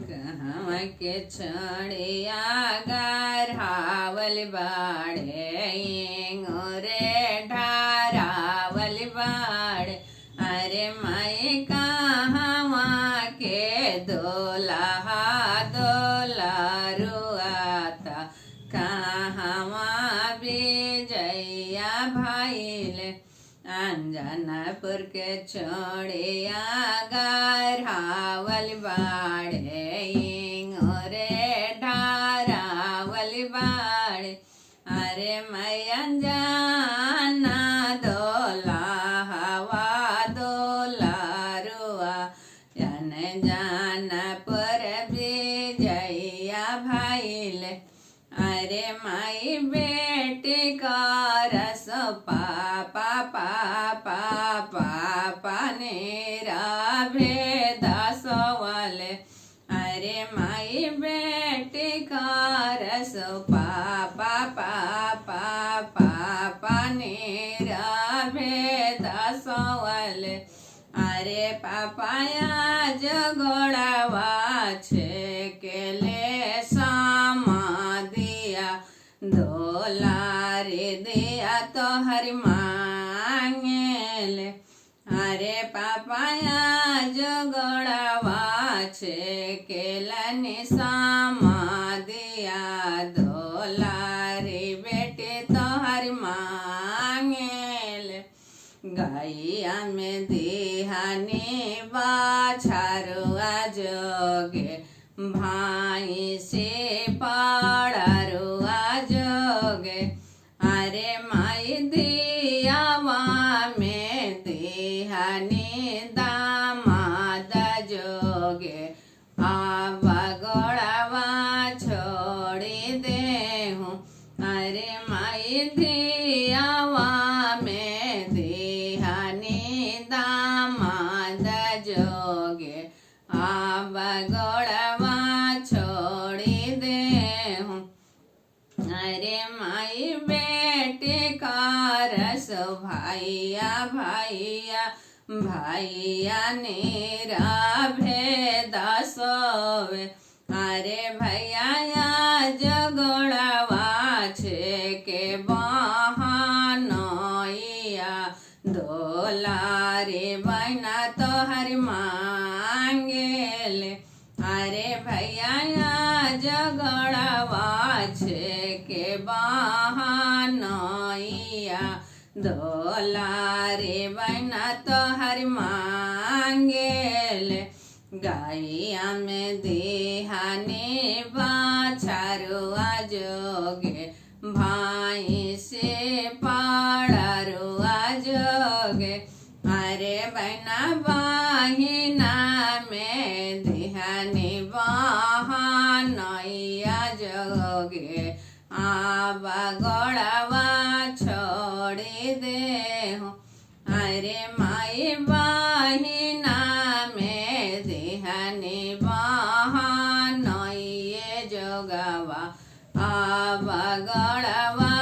कहवा के छड़िया गरावल बाड़े रे ढारावल बाड़े। अरे मैं कहवा के दोलहा दोलरुआता कहवा विजया भइले। अंजनपुर के छोड़िया गरावल बाड़े रे ढारावल बाड़े। अरे मैं अंजना दोलहवा दोलरुआ अंजनपुर विजया भइले। अरे माई बेटी का रस पापा पापा पापा नेरा भेद सोवले। अरे माई बेटी का रस पापा पापा पापा नेरा भेद सोवले। अरे पापाया जगोड़ावा छे केले समादिया दोलारे दिया तो हरि मांगेले। अरे पापाया जगोड़ावा छे केलनि समादिया दोलारे बेटे तो हरि मांगेले। गैया में देहाने बाछारुआ जोगे भाई से पाड़ारुआ जोगे। अरे माई दियावा में देहाने दामाद जोगे आवा गोड़ावा छोड़ी दे हूँ। अरे माई दियावा में देहाने दामाद जोगे आवा गोड़ावा छोड़ी दे हूँ। अरे माई बेटे का रस भाइया भाइया भाइया नेरा भेद सोवे। अरे भैया जगोड़ावा छे के बहानोइया दोलारे बहना तो हरि मांगेले। अरे भैया जगोड़ावा छे के बहानोइया दोलारे बहना तो हरि मांगेले। गाइया में देहाने बाछारुआ जोगे भाई से पाड़ारुआ जोगे। अरे बहना बहिना में देहाने बहानैया जोगे आवा गोड़ावा छोड़ी दे हूँ। अरे माई बहिना में देहाने बहानैया जोगवा आवा गोड़ावा